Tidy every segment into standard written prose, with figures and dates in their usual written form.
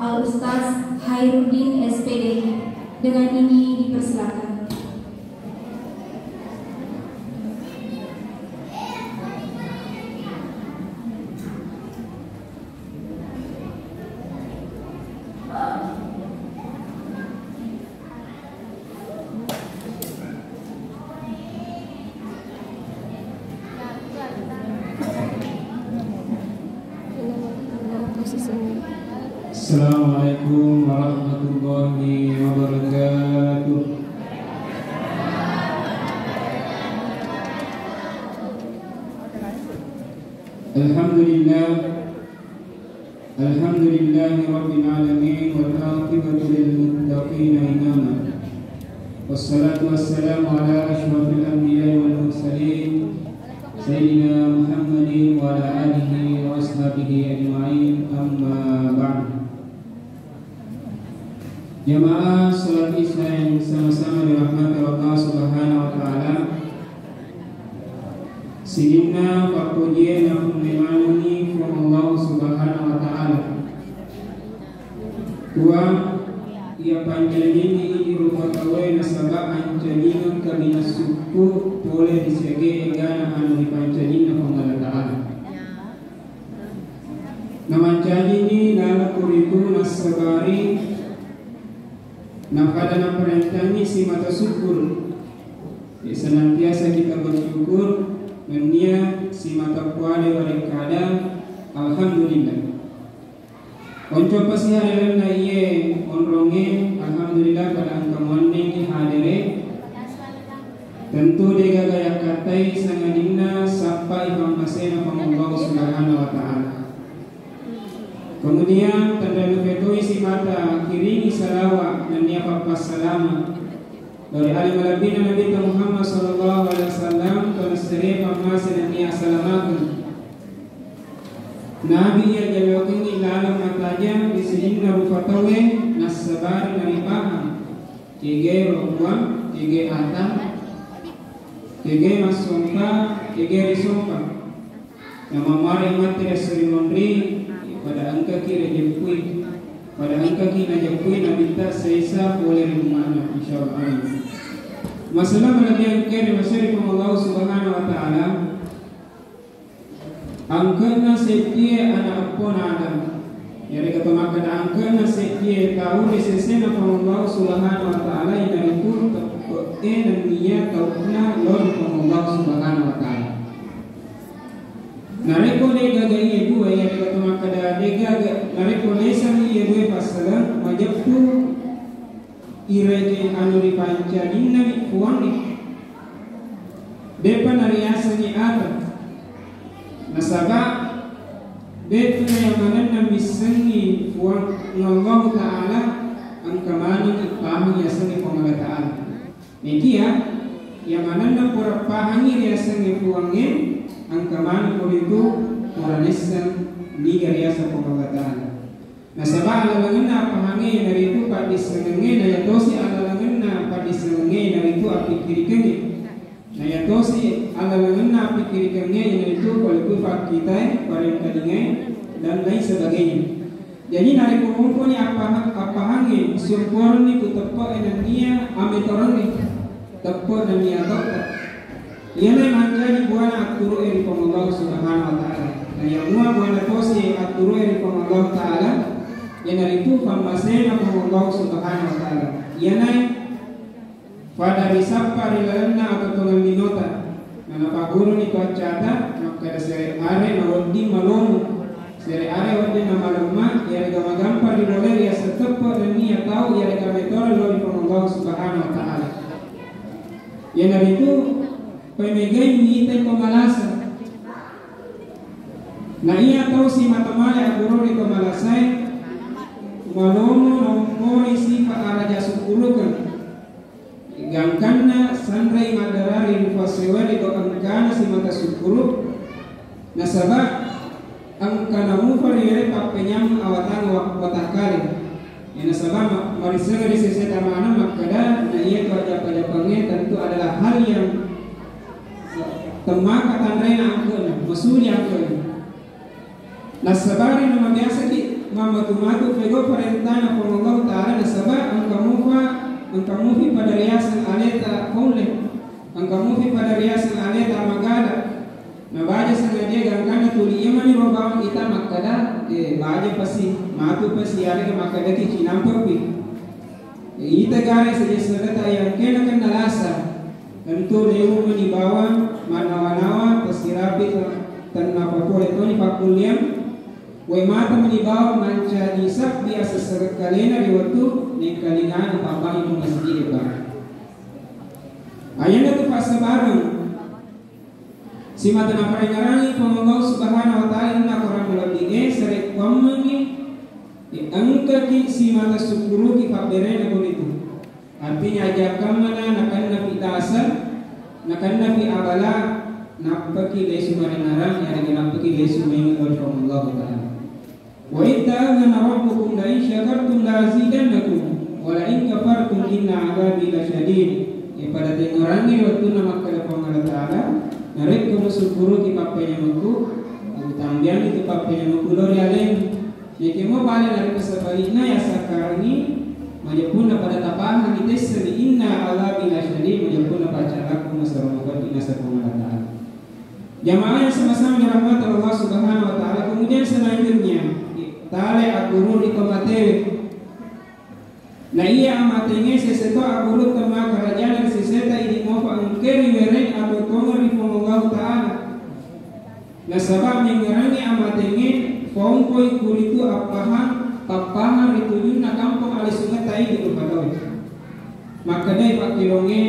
Al-Ustaz Khairuddin SPD. Dengan ini dipersilakan. Assalamualaikum warahmatullahi wabarakatuh. Alhamdulillahi rabbil alamin wal aqibatu lil muttaqin imama. Wassalatu wassalamu ala asyrafil anbiya'i wal mursalin sayyidina Muhammadin wa ala alihi wa ashabihi ajma'in, amma ba'du. Jamaah salat Isya yang sama-sama dirahmati Allah Subhanahu wa taala. Sidina fakujian yang menemani Allah Subhanahu wa taala. Tua ia panjangini ini rupa kawai nasabah anjanina kabina suku boleh disege egana anu dipanjanina Allah taala. Namanjanini nala kuritu nasabari. Nah, pada perintah ini si mata syukur. Senantiasa kita bersyukur, menia si mata kuade warekada. Alhamdulillah. Onco pasti hadirin na iye onronge. Alhamdulillah pada angka mondeng hadire. Tentu dega gaya katai sangadina sampai pamasena Allah Subhanahu wa taala. Kemudian tanda nufetui si mata kiringi salawat dan niapa salama dari alim alabina Nabi Muhammad sallallahu alaihi wasallam kana sere pamase dan niya salamakan Nabi ya jawabin ilalam mataja bisidina rufatawe nasabar naripaha kege rokuam kege ata kege masompa kege risompa nama mari mati resuri mondri pada angka kira jempui, pada angka kira jempui Nabi tak seisa boleh rumahnya insyaallah. Masalah yang kira masyarakat Allah Subhanahu wa taala. Angkana setia anak pun ada. Jadi kata makan angkana setia tahu disesena Allah Subhanahu wa taala yang itu dan niat tauna lor Allah Subhanahu wa taala. Nareko lega gaya dua yang kata makada lega nareko lesa iya dua pasaga majapku irege anu dipanca dinna mi kuang ni depan ariasa ni ada nasaba betuna yang mana nami sengi kuang Allah taala angkamani pahang ya sengi Allah taala mekia yang mana nam pura pahangi ya sengi kuangnya angkaman itu Quranistan liga riasa pembangunan. Nasabah alalangena pahangi dari itu pada senenge daya tosi alalangena pada senenge dari itu api kiri kiri. Daya tosi alalangena api kiri kiri yang itu kalau itu fak kita pada kadingai dan lain sebagainya. Jadi nari kumpul ni apa hangi syukur ni kutepak energia ametoran ni tepak dan ni atau Yana manjani buana aturu eri Allah Subhanahu wa taala. Yang mua buana tosi aturu eri Allah taala. Yana itu pamasena Allah Subhanahu wa taala. Yana pada risapa rilalana atau tolong minota. Nana paguru ni kacata maka sere are nawadi malonu. Sere are wadi namalama ya gamagampar di roler ya setepa dan niat tahu ya kametora lori Allah Subhanahu wa taala. Yana itu pemegai mengita pemalasa. Na iya tahu si matamaya agurori pemalasai malomo nomori sifa araja sukulukan gangkana sandrai madarari rufasewari ko angkana si mata sukulu nasaba angkana mufari yere papenyam awatan watakali ya nasaba marisega di seseta mana makada na iya ko ajap-ajapangnya tentu adalah hal yang temaka tandai na angkana masuli angkana nasabari nama biasa di mamatu-matu fego perintana por Allah Ta'ala nasaba ang kamufi pada riasan aleta kole ang kamufi pada riasan aleta magala na baja sa ngadia gangkana tuli yamani robawan ita makada baja pasi matu pasi yari ka makada ki chinampak pi ita gare sa jesarata yang kena kan nalasa tentu lewu manibawan manawa-nawa pasirapi tan mapapole to ni pakuliam way mata manibawa manca nisak biasa sagat kalena riwatu ni kalingan papang itu masjid ba ayan na to pasabarang si mata na paringarangi pamagaw subhanahu wa ta'ala na korang malabige sarek kwamangi angka ki si mata sukuru ki pabere na golito artinya ajakam mana nakan napi tasar nakan napi abala napaki lesu marinarang yang napaki lesu mengingat Allah Ta'ala wa itta'adhana rabbukum la in syakartum la azidannakum wa la in kafartum inna 'adzabi lasyadid pada tengorangi waktu nama kada Allah Ta'ala narek kamu syukuru ki papenya maku utambian itu papenya maku lori alem yake mo bale narek sabalina ya sakarni majapuna pada tapahan itesri inna 'adzabi lasyadid majapuna pacaraku masaramakan inasa Allah Ta'ala. Jamaah yang sama-sama dirahmati Allah Subhanahu wa Ta'ala. Kemudian selanjutnya tale akurur iko matewe na iya amatenge seseto akurur tema kerajaan seseta ini mofa angkeri wereng atau tonga rifong Allah Ta'ala na sabab mengerangi amatenge fongkoi kuritu apahan rituyun na kampung alisungat tayo dito padaw maka day pakilonge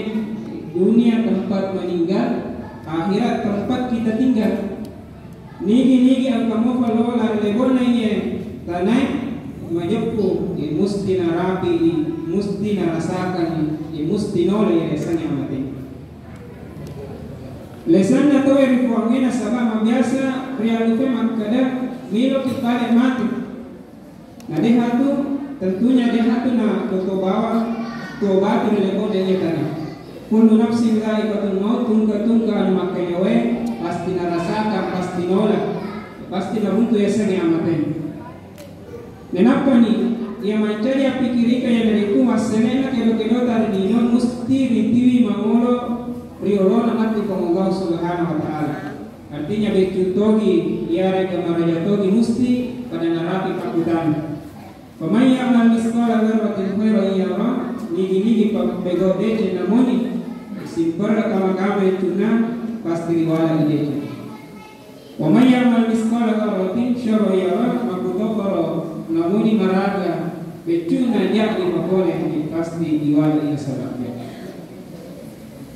dunia tempat meninggal akhirat tempat kita tinggal nigi ang kamu kalau lari lebon nanya tanai majapku musti narapi musti narasakan musti nole ya lesanya mati lesanya to yang dipuangin sabab biasa realite makada milo kita mati nah dia tu tentunya dia tu na tobat lebon nanya tanai kullu nafsin dha'iqatul maut tungka anu makanya we pasti narasakan pasti nolak pasti nabuntu ya sani amaten nenapa ni ya mencari pikirika yang dari itu wasenena kedo tadi dino musti ritiwi mangolo riolona mati Allah Subhanahu wa Ta'ala artinya becutogi ya rega marajatogi musti pada narapi pakutan pamai amal misqala dzarratin khairan yara nigi pego dece namoni simpar kama itu na pasti riwala ide. Wa may yamal misqala dzarratin syarran yara makutofaro namuni maraga betuna jadi mapole pasti riwala ide sababnya.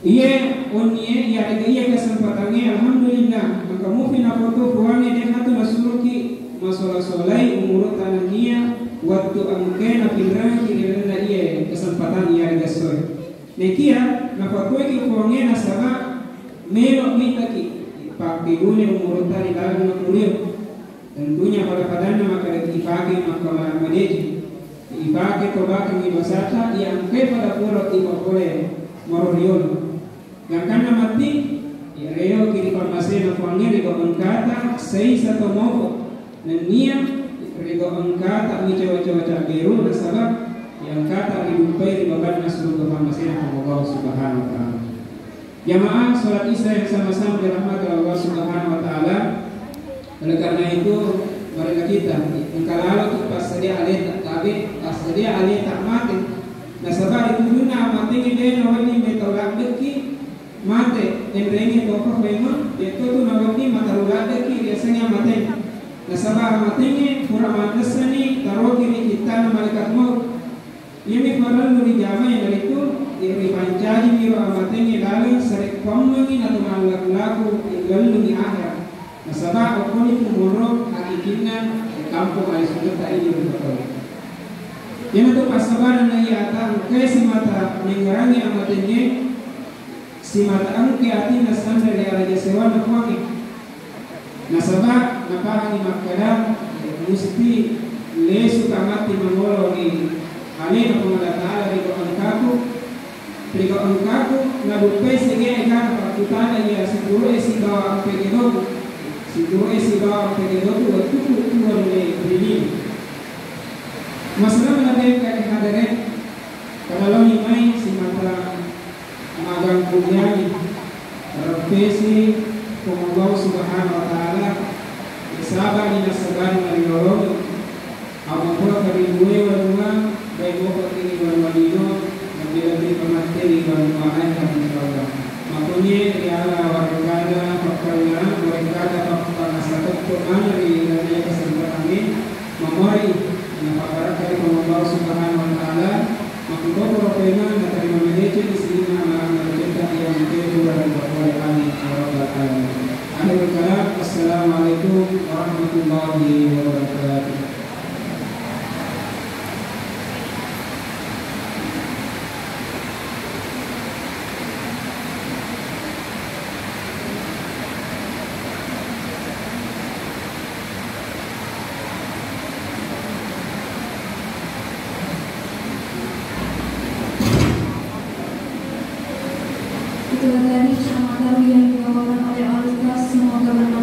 Iye onie ya iya kesempatannya alhamdulillah maka mungkin apa tu puange dia hatu nasuruki masalah solai umur tanania waktu angkena pindrang kirana iye kesempatan ya gasoy. Nekia nafatwe ki kuongea sama melo mitaki pakigune umurutari lalu nakulio tentunya pada maka ipake maka madeji ipake tobaki ngibasata yang ke pada pura tiba pole mororion yang kana mati ya reo kiri pamasena kuangea rigo angkata sei satu moko nania rigo angkata mi coba-coba biru nasabab yang kata dibupai di babat nasrul kepamasin Allah Subhanahu wa Ta'ala. Jamaah salat Isya yang sama-sama dirahmati Allah Subhanahu wa Ta'ala. Oleh karena itu marilah kita kalau pas sedia alih tapi pas sedia alih tak mati nasabah itu guna mati ngide nawani metolak deki mate endrengi toko memang itu tu nawani matalulak deki biasanya mati nasabah mati pura mandesani taruh kiri kita malaikat maut ini faral nuri jama yang dari itu iri pancari miro amatenya lalu sarek pamangi atau malak laku lalu ni akhir. Nasabah okoni kumurok hakikina kampung ay sudah tak ini berbetul. Yang itu pasabaran na iyata kay si mata mengerangi amatenya si mata angke atin nasan dari araja sewa na kuangi. Nasabah napahani makadam musti lesu kamati mangolo ni alena Allah Ta'ala rigo angkaku na dupe sige kan pakutana ya siguro si bawa pegedoku waktu le brini Masalah mengenai kaki hadirin, kalau limai si mata magang kuliah profesi Allah Subhanahu Wa Taala isaba ni nasaban malilolo apapun karibuwe walunga baik mo pagkini walwalino nagbilati pamateri walungaan kami Allah makunye riala warikada pakkalna warikada pakkasatot Quran dari nanya kesempat kami memori napakarakari Allah Subhanahu Wa Taala makubo propena na terima meneche di sini nama mereka yang mungkin dan berkuali kami Allah Taala. Akhirul kalam, assalamualaikum warahmatullahi wabarakatuh. Itulah tadi ceramah yang dibawakan oleh Al-Ustaz, semoga bermanfaat.